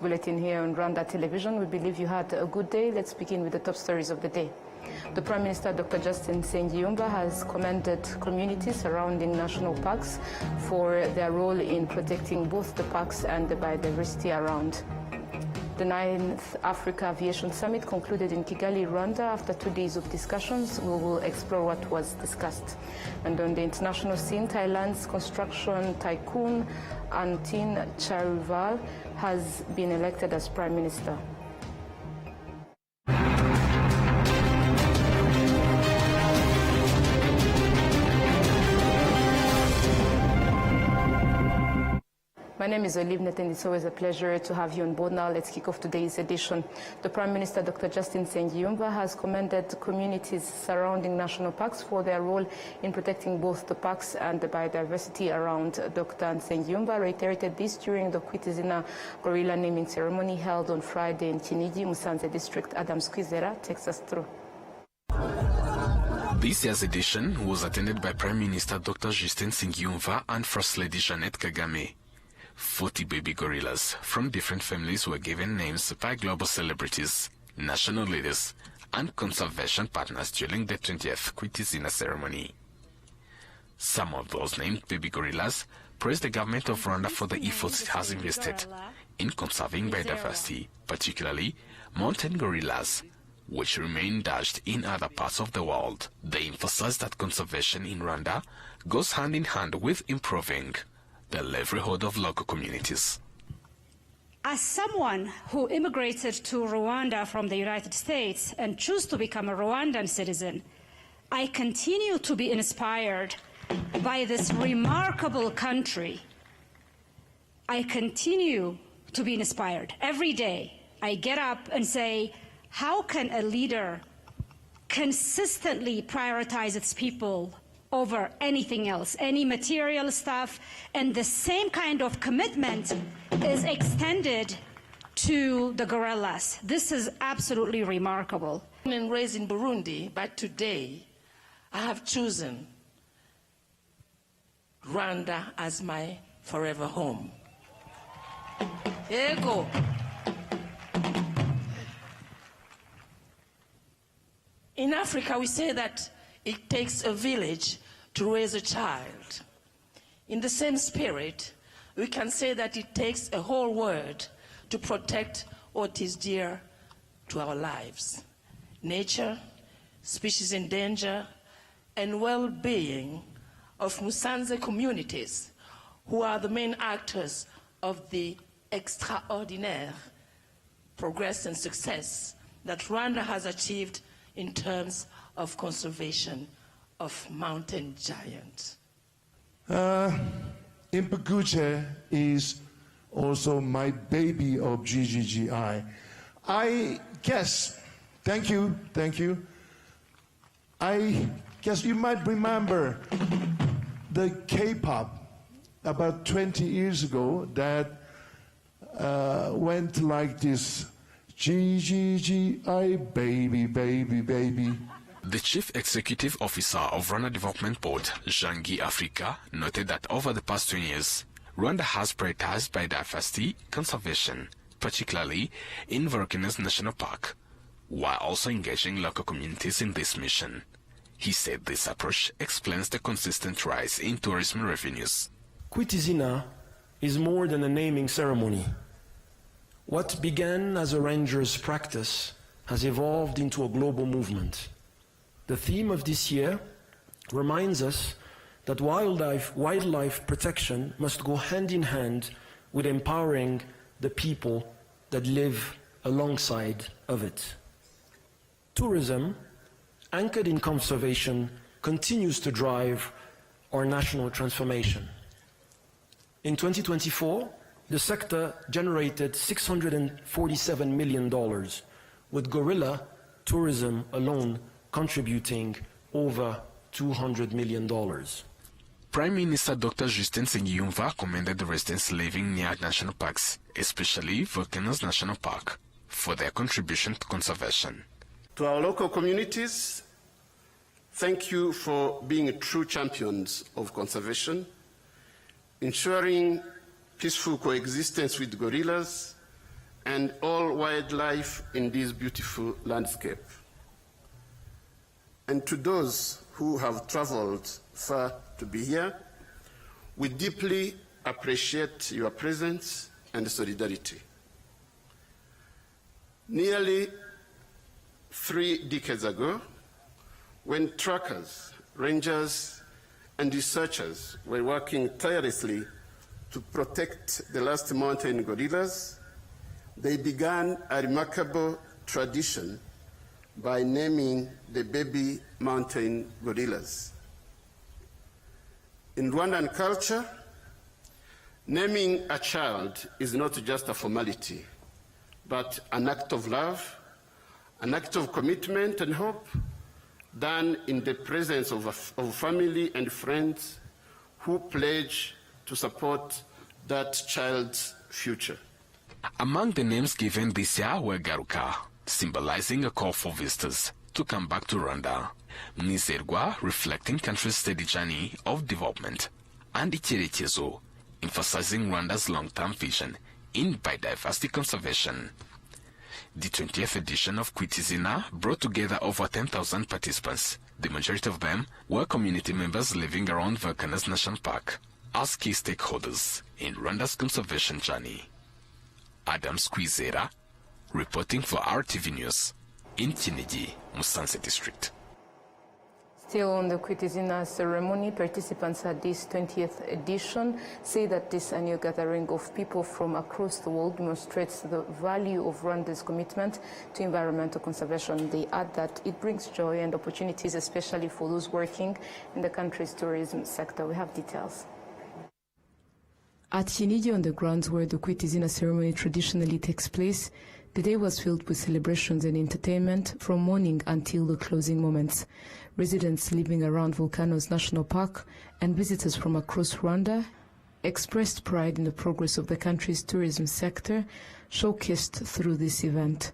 Bulletin here on Rwanda Television. We believe you had a good day. Let's begin with the top stories of the day. The Prime Minister, Dr. Justin Nsengiyumva, has commended communities surrounding national parks for their role in protecting both the parks and the biodiversity around. The 9th Africa Aviation Summit concluded in Kigali, Rwanda. After 2 days of discussions, we will explore what was discussed. And on the international scene, Thailand's construction tycoon Antin Charival has been elected as Prime Minister. My name is Olivnet, and it's always a pleasure to have you on board. Now let's kick off today's edition. The Prime Minister, Dr. Justin Nsengiyumva, has commended communities surrounding national parks for their role in protecting both the parks and the biodiversity around. Dr. Nsengiyumva reiterated this during the Kwitizina gorilla naming ceremony held on Friday in Kinigi, Musanze District. Adams Kwizera takes us through. This year's edition was attended by Prime Minister Dr. Justin Nsengiyumva and First Lady Jeannette Kagame. 40 baby gorillas from different families were given names by global celebrities, national leaders, and conservation partners during the 20th Kwitizina ceremony. Some of those named baby gorillas praised the government of Rwanda for the efforts it has invested in conserving biodiversity, particularly mountain gorillas, which remain endangered in other parts of the world. They emphasized that conservation in Rwanda goes hand in hand with improving the livelihood of local communities. As someone who immigrated to Rwanda from the United States and chose to become a Rwandan citizen, I continue to be inspired by this remarkable country. I continue to be inspired. Every day I get up and say, how can a leader consistently prioritize its people over anything else, any material stuff, and the same kind of commitment is extended to the gorillas. This is absolutely remarkable. Born and raised in Burundi, but today I have chosen Rwanda as my forever home. Here you go. In Africa, we say that it takes a village to raise a child. In the same spirit, we can say that it takes a whole world to protect what is dear to our lives: nature, species in danger, and well-being of Musanze communities, who are the main actors of the extraordinary progress and success that Rwanda has achieved in terms of conservation of mountain giants. Impeguche is also my baby of GGGI. I guess, thank you. I guess you might remember the K-pop about 20 years ago that went like this: GGGI, baby, baby, baby. The Chief Executive Officer of Rwanda Development Board, Jangi Africa, noted that over the past 20 years, Rwanda has prioritized biodiversity conservation, particularly in Volcanoes National Park, while also engaging local communities in this mission. He said this approach explains the consistent rise in tourism revenues. Kwitizina is more than a naming ceremony. What began as a ranger's practice has evolved into a global movement. The theme of this year reminds us that wildlife protection must go hand in hand with empowering the people that live alongside of it. Tourism, anchored in conservation, continues to drive our national transformation. In 2024, the sector generated $647 million, with gorilla tourism alone contributing over $200 million. Prime Minister Dr. Justin Nsengiyumva commended the residents living near national parks, especially Volcanoes National Park, for their contribution to conservation. To our local communities, thank you for being true champions of conservation, ensuring peaceful coexistence with gorillas and all wildlife in this beautiful landscape. And to those who have traveled far to be here, we deeply appreciate your presence and solidarity. Nearly 3 decades ago, when trackers, rangers, and researchers were working tirelessly to protect the last mountain gorillas, they began a remarkable tradition by naming the baby mountain gorillas. In Rwandan culture, naming a child is not just a formality, but an act of love, an act of commitment and hope, done in the presence of family and friends who pledge to support that child's future. Among the names given this year were Garuka, symbolizing a call for visitors to come back to Rwanda, Mnizerwa, reflecting country's steady journey of development, and Icherechezo, emphasizing Rwanda's long-term vision in biodiversity conservation. The 20th edition of Kwitizina brought together over 10,000 participants. The majority of them were community members living around Volcanoes National Park as key stakeholders in Rwanda's conservation journey. Adam Squizera, reporting for RTV News in Kinigi, Musanze District. Still on the Kwitizina ceremony, participants at this 20th edition say that this annual gathering of people from across the world demonstrates the value of Rwanda's commitment to environmental conservation. They add that it brings joy and opportunities, especially for those working in the country's tourism sector. We have details. At Kinigi, on the grounds where the Kwitizina ceremony traditionally takes place, the day was filled with celebrations and entertainment from morning until the closing moments. Residents living around Volcanoes National Park and visitors from across Rwanda expressed pride in the progress of the country's tourism sector, showcased through this event.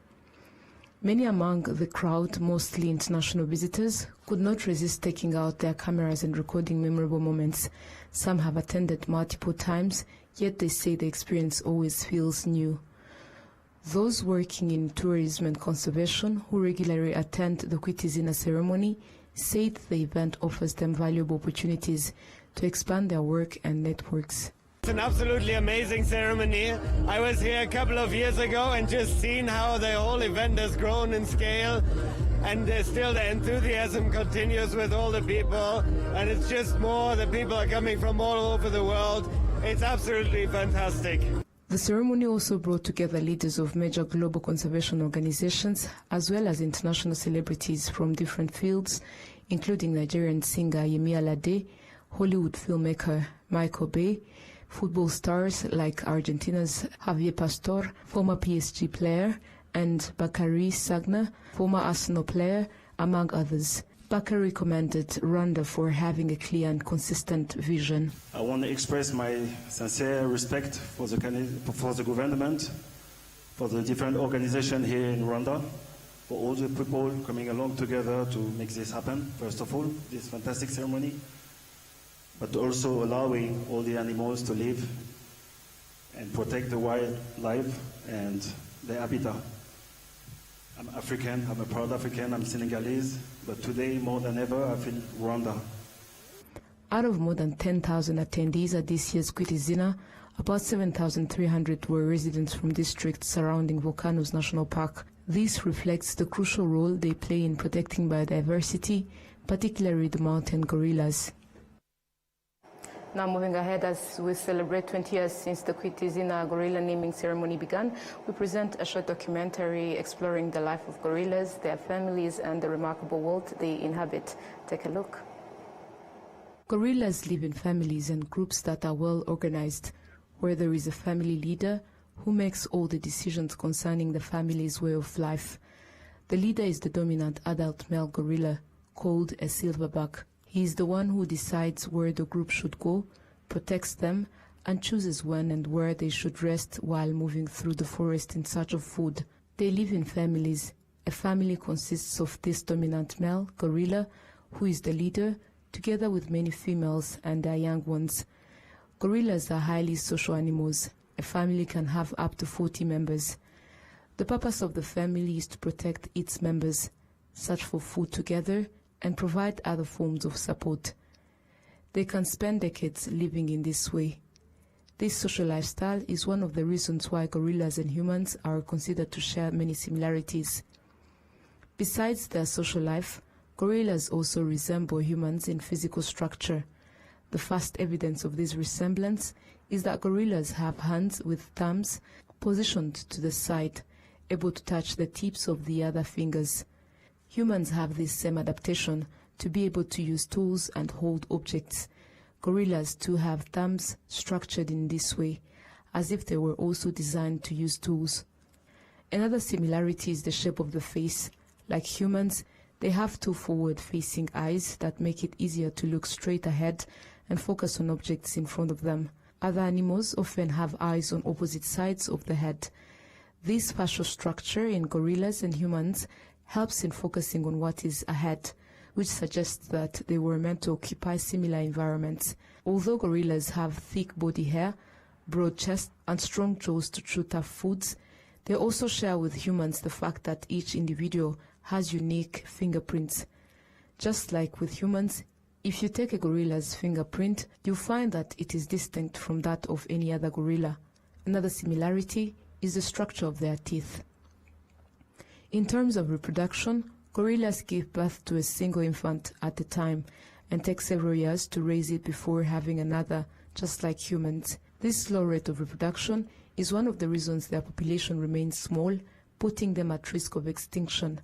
Many among the crowd, mostly international visitors, could not resist taking out their cameras and recording memorable moments. Some have attended multiple times, yet they say the experience always feels new. Those working in tourism and conservation who regularly attend the Kwitizina ceremony say that the event offers them valuable opportunities to expand their work and networks. It's an absolutely amazing ceremony. I was here a couple of years ago and just seen how the whole event has grown in scale, and still the enthusiasm continues with all the people, and it's just more, the people are coming from all over the world. It's absolutely fantastic. The ceremony also brought together leaders of major global conservation organizations as well as international celebrities from different fields, including Nigerian singer Yemi Alade, Hollywood filmmaker Michael Bay, football stars like Argentina's Javier Pastor, former PSG player, and Bakary Sagna, former Arsenal player, among others. Bakary commended Rwanda for having a clear and consistent vision. I want to express my sincere respect for the government, for the different organizations here in Rwanda, for all the people coming along together to make this happen. First of all, this fantastic ceremony, but also allowing all the animals to live and protect the wildlife and their habitat. I'm African, I'm a proud African, I'm Senegalese, but today more than ever I feel Rwanda. Out of more than 10,000 attendees at this year's Kwitizina, about 7,300 were residents from districts surrounding Volcanoes National Park. This reflects the crucial role they play in protecting biodiversity, particularly the mountain gorillas. Now moving ahead, as we celebrate 20 years since the Kwitizina gorilla naming ceremony began, we present a short documentary exploring the life of gorillas, their families, and the remarkable world they inhabit. Take a look. Gorillas live in families and groups that are well organized, where there is a family leader who makes all the decisions concerning the family's way of life. The leader is the dominant adult male gorilla, called a silverback. He is the one who decides where the group should go, protects them, and chooses when and where they should rest while moving through the forest in search of food. They live in families. A family consists of this dominant male gorilla, who is the leader, together with many females and their young ones. Gorillas are highly social animals. A family can have up to 40 members. The purpose of the family is to protect its members, search for food together, and provide other forms of support. They can spend decades living in this way. This social lifestyle is one of the reasons why gorillas and humans are considered to share many similarities. Besides their social life, gorillas also resemble humans in physical structure. The first evidence of this resemblance is that gorillas have hands with thumbs positioned to the side, able to touch the tips of the other fingers. Humans have this same adaptation to be able to use tools and hold objects. Gorillas too have thumbs structured in this way, as if they were also designed to use tools. Another similarity is the shape of the face. Like humans, they have two forward-facing eyes that make it easier to look straight ahead and focus on objects in front of them. Other animals often have eyes on opposite sides of the head. This facial structure in gorillas and humans helps in focusing on what is ahead, which suggests that they were meant to occupy similar environments. Although gorillas have thick body hair, broad chest, and strong jaws to chew tough foods, they also share with humans the fact that each individual has unique fingerprints. Just like with humans, if you take a gorilla's fingerprint, you'll find that it is distinct from that of any other gorilla. Another similarity is the structure of their teeth. In terms of reproduction, gorillas give birth to a single infant at a time and take several years to raise it before having another, just like humans. This slow rate of reproduction is one of the reasons their population remains small, putting them at risk of extinction.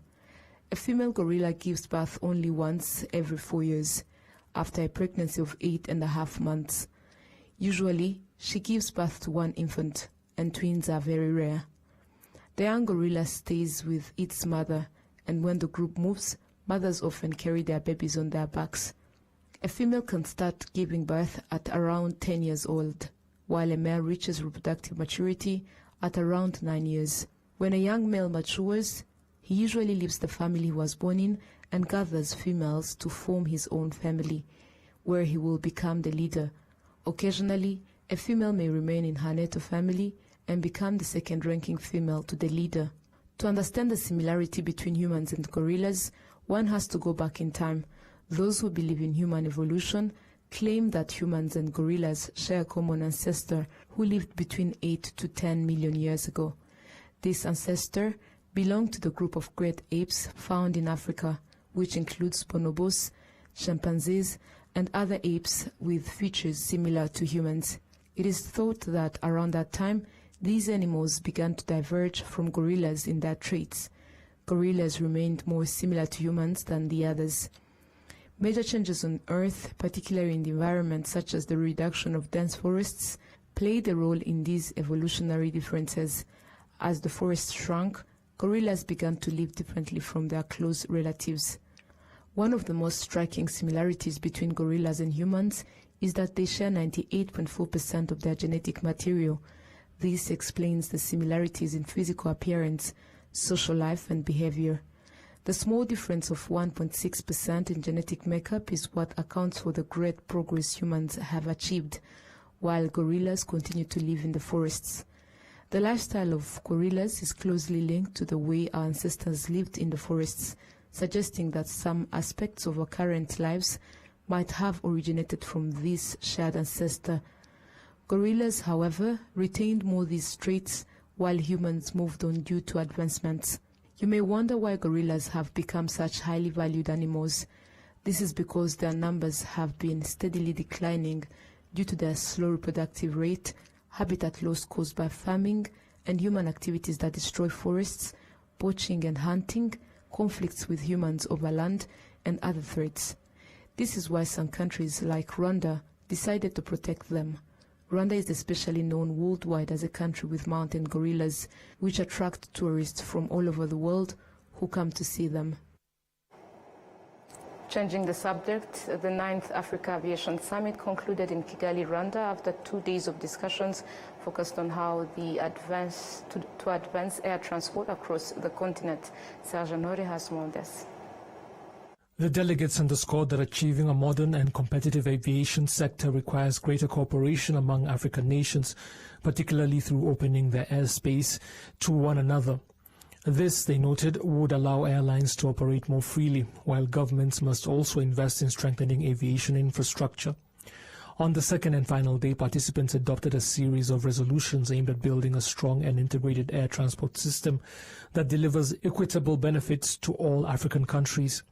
A female gorilla gives birth only once every 4 years, after a pregnancy of 8.5 months. Usually, she gives birth to one infant, and twins are very rare. The young gorilla stays with its mother, and when the group moves, mothers often carry their babies on their backs. A female can start giving birth at around 10 years old, while a male reaches reproductive maturity at around 9 years. When a young male matures, he usually leaves the family he was born in and gathers females to form his own family, where he will become the leader. Occasionally, a female may remain in her native family and become the second-ranking female to the leader. To understand the similarity between humans and gorillas, one has to go back in time. Those who believe in human evolution claim that humans and gorillas share a common ancestor who lived between 8 to 10 million years ago. This ancestor belonged to the group of great apes found in Africa, which includes bonobos, chimpanzees, and other apes with features similar to humans. It is thought that around that time, these animals began to diverge from gorillas in their traits. Gorillas remained more similar to humans than the others. Major changes on Earth, particularly in the environment such as the reduction of dense forests, played a role in these evolutionary differences. As the forests shrunk, gorillas began to live differently from their close relatives. One of the most striking similarities between gorillas and humans is that they share 98.4% of their genetic material. This explains the similarities in physical appearance, social life, and behavior. The small difference of 1.6% in genetic makeup is what accounts for the great progress humans have achieved, while gorillas continue to live in the forests. The lifestyle of gorillas is closely linked to the way our ancestors lived in the forests, suggesting that some aspects of our current lives might have originated from this shared ancestor. Gorillas, however, retained more these traits, while humans moved on due to advancements. You may wonder why gorillas have become such highly valued animals. This is because their numbers have been steadily declining due to their slow reproductive rate, habitat loss caused by farming, and human activities that destroy forests, poaching and hunting, conflicts with humans over land, and other threats. This is why some countries like Rwanda decided to protect them. Rwanda is especially known worldwide as a country with mountain gorillas, which attract tourists from all over the world who come to see them. Changing the subject, the 9th Africa Aviation Summit concluded in Kigali, Rwanda, after 2 days of discussions focused on how to advance air transport across the continent. Serge Honore has more on this. The delegates underscored that achieving a modern and competitive aviation sector requires greater cooperation among African nations, particularly through opening their airspace to one another. This, they noted, would allow airlines to operate more freely, while governments must also invest in strengthening aviation infrastructure. On the second and final day, participants adopted a series of resolutions aimed at building a strong and integrated air transport system that delivers equitable benefits to all African countries.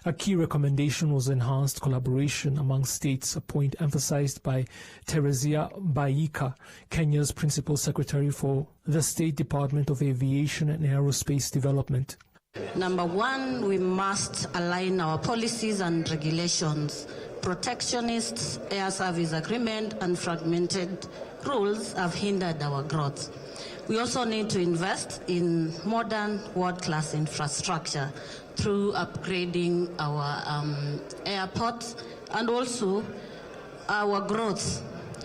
A key recommendation was enhanced collaboration among states, a point emphasized by Teresia Baika, Kenya's Principal Secretary for the State Department of Aviation and Aerospace Development. Number one, we must align our policies and regulations. Protectionist air service agreement and fragmented rules have hindered our growth. We also need to invest in modern world-class infrastructure through upgrading our airports and also our growth,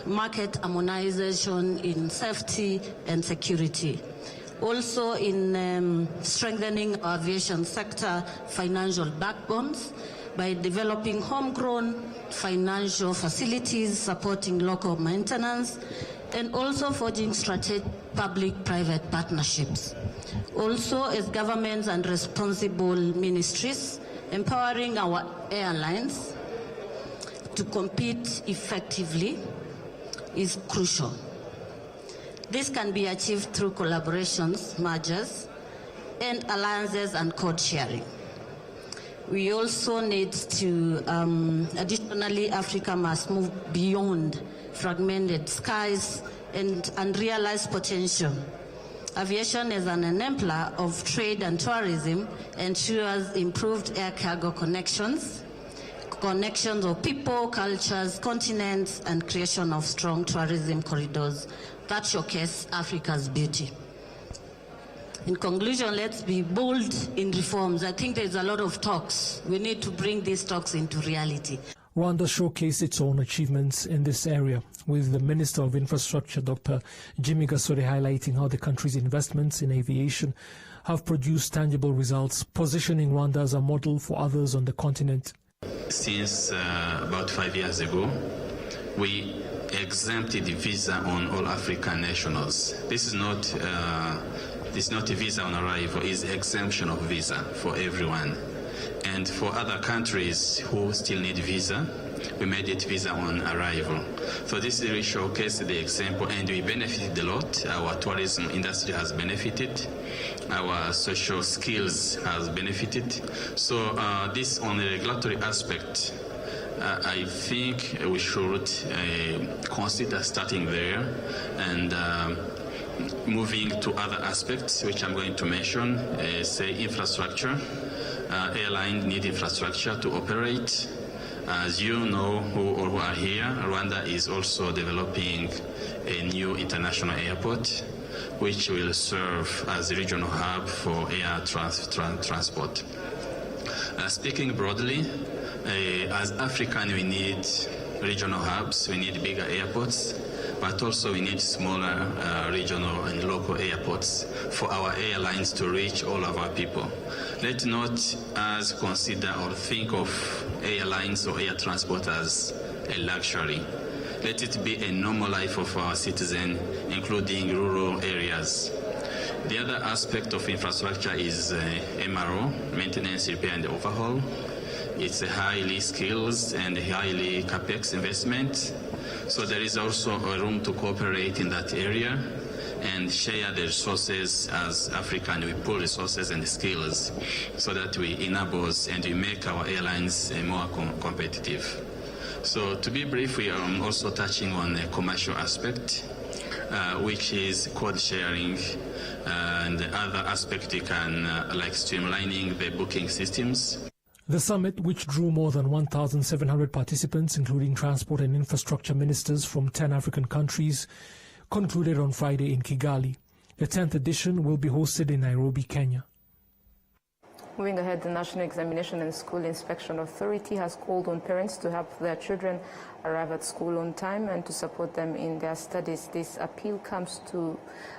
market harmonization in safety and security. Also in strengthening our aviation sector financial backbones by developing homegrown financial facilities, supporting local maintenance, and also forging strategic public-private partnerships. Also, as governments and responsible ministries, empowering our airlines to compete effectively is crucial. This can be achieved through collaborations, mergers, and alliances and code sharing. We also need to, additionally, Africa must move beyond fragmented skies and realize potential. Aviation as an enabler of trade and tourism ensures improved air cargo connections of people, cultures, continents, and creation of strong tourism corridors that showcase Africa's beauty. In conclusion, let's be bold in reforms. I think there's a lot of talks. We need to bring these talks into reality. Rwanda showcased its own achievements in this area, with the Minister of Infrastructure, Dr. Jimmy Gasore, highlighting how the country's investments in aviation have produced tangible results, positioning Rwanda as a model for others on the continent. Since about 5 years ago, we exempted the visa on all African nationals. This is not a visa on arrival, it's exemption of visa for everyone. And for other countries who still need visa, we made it visa on arrival. So this really showcased the example, and we benefited a lot. Our tourism industry has benefited. Our social skills has benefited. So this on the regulatory aspect, I think we should consider starting there and moving to other aspects, which I'm going to mention, say infrastructure. Airlines need infrastructure to operate. As you know, who are here, Rwanda is also developing a new international airport, which will serve as a regional hub for air transport. Speaking broadly, as African, we need regional hubs, we need bigger airports, but also we need smaller regional and local airports for our airlines to reach all of our people. Let's not us consider or think of airlines or air transport as a luxury. Let it be a normal life of our citizens, including rural areas. The other aspect of infrastructure is MRO, maintenance, repair, and overhaul. It's a highly skilled and highly capex investment. So there is also a room to cooperate in that area and share the resources as Africa, and we pool resources and skills so that we enable and we make our airlines more competitive. So to be brief, we are also touching on a commercial aspect, which is code sharing and the other aspect you can like streamlining the booking systems. The summit, which drew more than 1,700 participants, including transport and infrastructure ministers from 10 African countries, concluded on Friday in Kigali. The 10th edition will be hosted in Nairobi, Kenya. Moving ahead, the National Examination and School Inspection Authority has called on parents to help their children arrive at school on time and to support them in their studies. This appeal comes to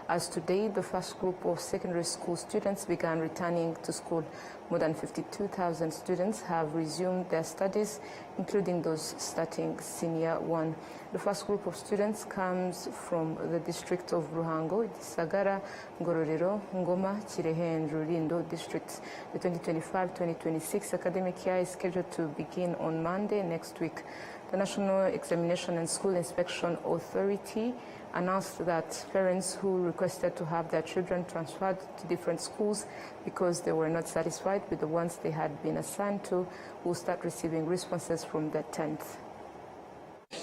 as today the first group of secondary school students began returning to school. More than 52,000 students have resumed their studies, including those starting Senior 1. The first group of students comes from the district of Ruhango, Gisagara, Ngororero, Ngoma, Kirehe and Rulindo districts. The 2025-2026 academic year is scheduled to begin on Monday next week. The National Examination and School Inspection Authority announced that parents who requested to have their children transferred to different schools because they were not satisfied with the ones they had been assigned to will start receiving responses from the 10th.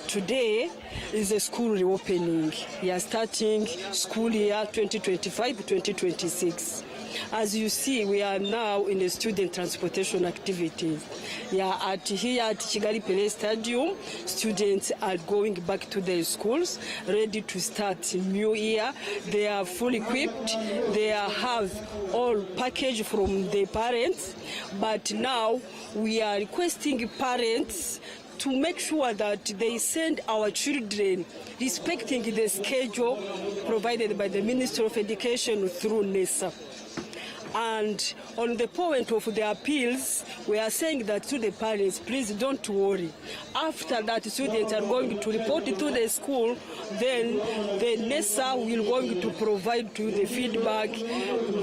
Today is a school reopening. We are starting school year 2025-2026. As you see, we are now in the student transportation activities. Here at Kigali Pele Stadium, students are going back to their schools, ready to start new year. They are fully equipped. They have all package from the parents. But now we are requesting parents to make sure that they send our children respecting the schedule provided by the Ministry of Education through NESA. And on the point of the appeals, we are saying that to the parents, please don't worry. After that, students are going to report to the school, then the NESA will going to provide to the feedback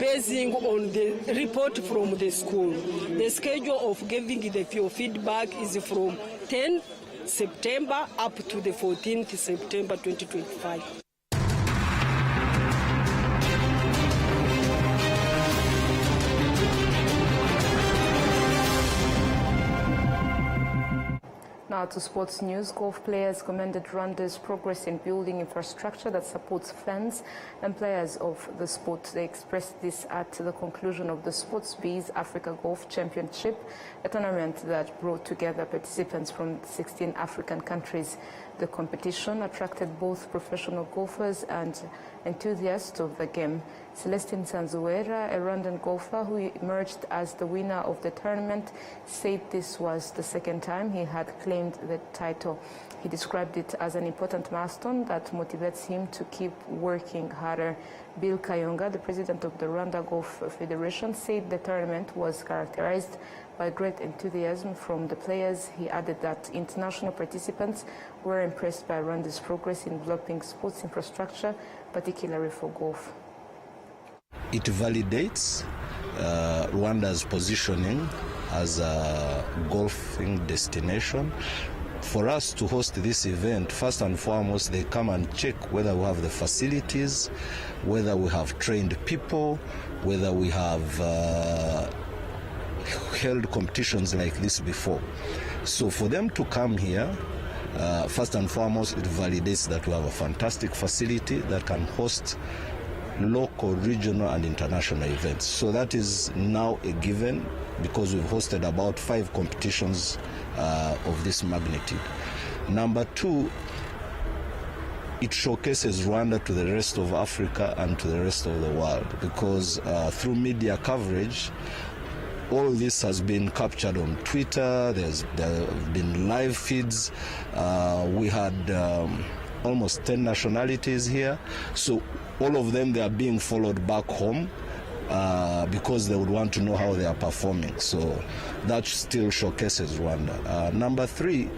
basing on the report from the school. The schedule of giving the feedback is from 10 September up to the 14th September 2025. Now to sports news. Golf players commended Rwanda's progress in building infrastructure that supports fans and players of the sport. They expressed this at the conclusion of the Sports Biz Africa Golf Championship, a tournament that brought together participants from 16 African countries. The competition attracted both professional golfers and enthusiasts of the game. Celestine Sanzuera, a Rwandan golfer who emerged as the winner of the tournament, said this was the second time he had claimed the title. He described it as an important milestone that motivates him to keep working harder. Bill Kayonga, the president of the Rwanda Golf Federation, said the tournament was characterized by great enthusiasm from the players. He added that international participants were impressed by Rwanda's progress in developing sports infrastructure, particularly for golf. It validates Rwanda's positioning as a golfing destination. For us to host this event, first and foremost, they come and check whether we have the facilities, whether we have trained people, whether we have held competitions like this before. So for them to come here, first and foremost, it validates that we have a fantastic facility that can host local, regional, and international events. So that is now a given because we've hosted about 5 competitions of this magnitude. Number 2, it showcases Rwanda to the rest of Africa and to the rest of the world because through media coverage, all this has been captured on Twitter. There have been live feeds. We had almost 10 nationalities here. So all of them, they are being followed back home because they would want to know how they are performing. So that still showcases Rwanda. Number 3,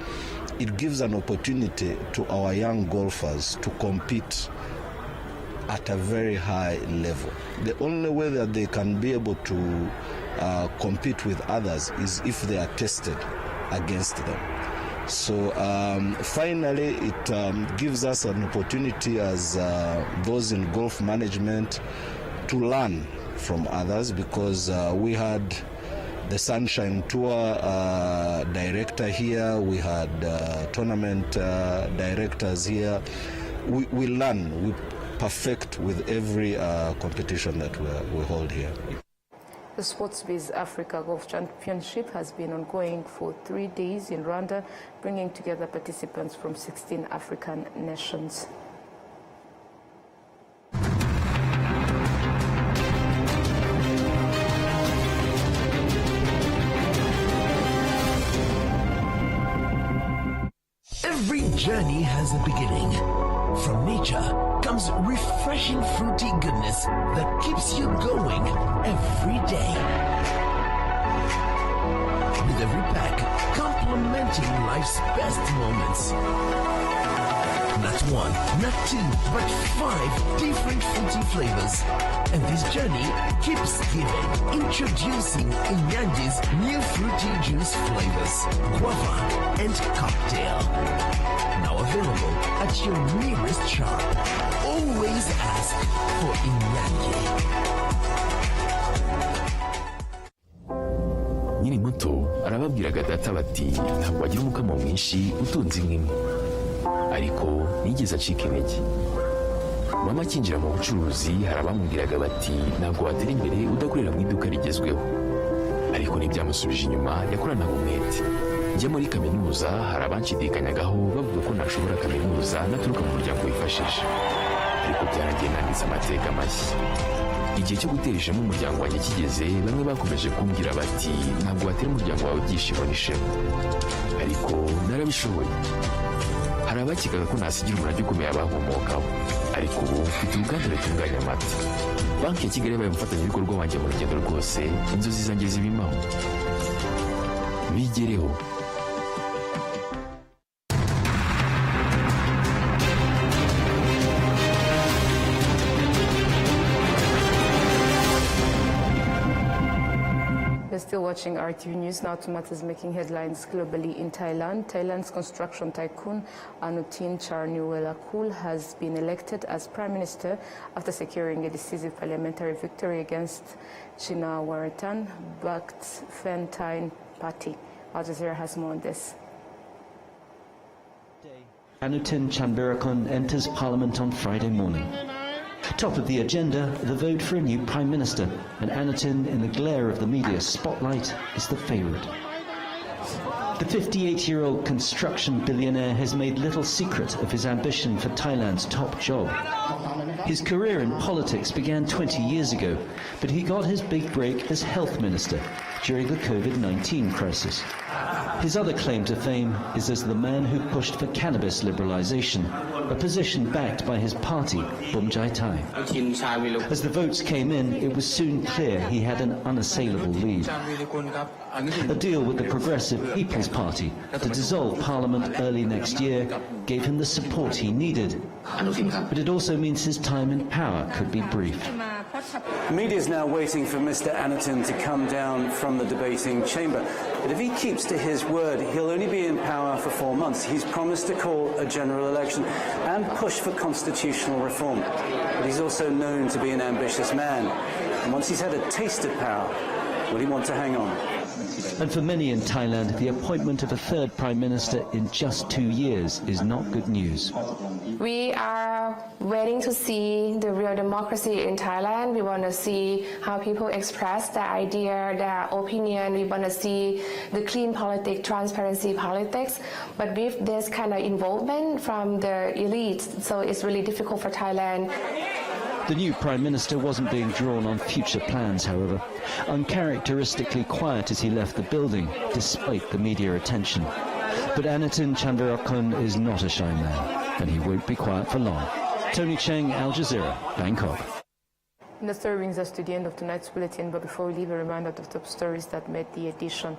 it gives an opportunity to our young golfers to compete at a very high level. The only way that they can be able to compete with others is if they are tested against them. So finally, it gives us an opportunity as those in golf management to learn from others because we had the Sunshine Tour director here, we had tournament directors here. We learn, we perfect with every competition that we hold here. The Sports Biz Africa Golf Championship has been ongoing for 3 days in Rwanda, bringing together participants from 16 African nations. Every journey has a beginning. From nature comes refreshing fruity goodness that keeps you going every day. With every pack complementing life's best moments. Not one, not two, but 5 different fruity flavors. And this journey keeps giving. Introducing Inyanji's new fruity juice flavors, guava and cocktail. Now available at your nearest shop. Always ask for Inyanji. Nyiri muto arababwiraga data bati ntabwo wagira umukamo mwinshi utunze inka imwe, ariko nigeze acika intege. Mama akinjira mu bucuruzi hari abamubwiraga bati ntabwo watera imbere udakorera mu iduka rigezweho, ariko ntibyamusubije inyuma, yakoranaga umwete. Njya muri kaminuza hari abanshidikanyagaho bavuga ko ntashobora kaminuza naturuka mu muryango wifashije, ariko byaragiye nanditse amateka mashya. Igihe cyo gutera ishema umuryango wanjye kigeze, bamwe bakomeje kumbwira bati ntabwo watera umuryango wawe ibyishimo n'ishema, ariko narabishoboye. Hari abakekaga ko nasigira umurage ukomeye abahomokaho, ariko ubu mfite uruganda rutunganya amata. Banki ya Kigali yabaye umufatanyabikorwa wanjye mu rugendo rwose, inzozi zanjye zibimaho. Bigereho. You're still watching RTV News. Now to matters making headlines globally in Thailand. Thailand's construction tycoon Anutin Charnvirakul has been elected as Prime Minister after securing a decisive parliamentary victory against Shinawatra-backed Pheu Thai Party. Al Jazeera has more on this. Anutin Charnvirakul enters Parliament on Friday morning. Top of the agenda, the vote for a new Prime Minister, and Anutin, in the glare of the media spotlight, is the favourite. The 58-year-old construction billionaire has made little secret of his ambition for Thailand's top job. His career in politics began 20 years ago, but he got his big break as health minister during the COVID-19 crisis. His other claim to fame is as the man who pushed for cannabis liberalization, a position backed by his party, Bumjai Thai. As the votes came in, it was soon clear he had an unassailable lead. A deal with the Progressive People's Party to dissolve Parliament early next year gave him the support he needed. But it also means his time in power could be brief. The media is now waiting for Mr. Anutin to come down from the debating chamber. But if he keeps to his word, he'll only be in power for 4 months. He's promised to call a general election and push for constitutional reform. But he's also known to be an ambitious man. And once he's had a taste of power, will he want to hang on? And for many in Thailand, the appointment of a third Prime Minister in just 2 years is not good news. We are waiting to see the real democracy in Thailand. We want to see how people express their idea, their opinion. We want to see the clean politics, transparency politics. But with this kind of involvement from the elites, so it's really difficult for Thailand. The new Prime Minister wasn't being drawn on future plans, however, uncharacteristically quiet as he left the building, despite the media attention. But Anutin Charnvirakul is not a shy man, and he won't be quiet for long. Tony Cheng, Al Jazeera, Bangkok. And the story brings us to the end of tonight's bulletin, but before we leave, a reminder of the top stories that made the edition.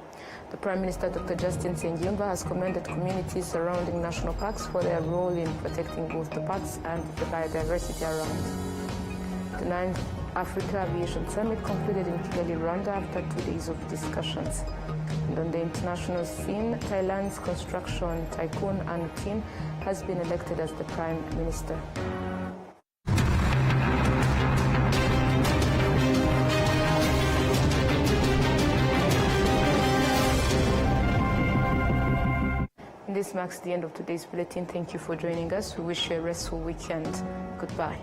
The Prime Minister, Dr. Justin Sengiyumba, has commended communities surrounding national parks for their role in protecting both the parks and the biodiversity around. The 9th Africa Aviation Summit concluded in Kigali, Rwanda, after 2 days of discussions. And on the international scene, Thailand's construction tycoon Anutin has been elected as the Prime Minister. And this marks the end of today's bulletin. Thank you for joining us. We wish you a restful weekend. Goodbye.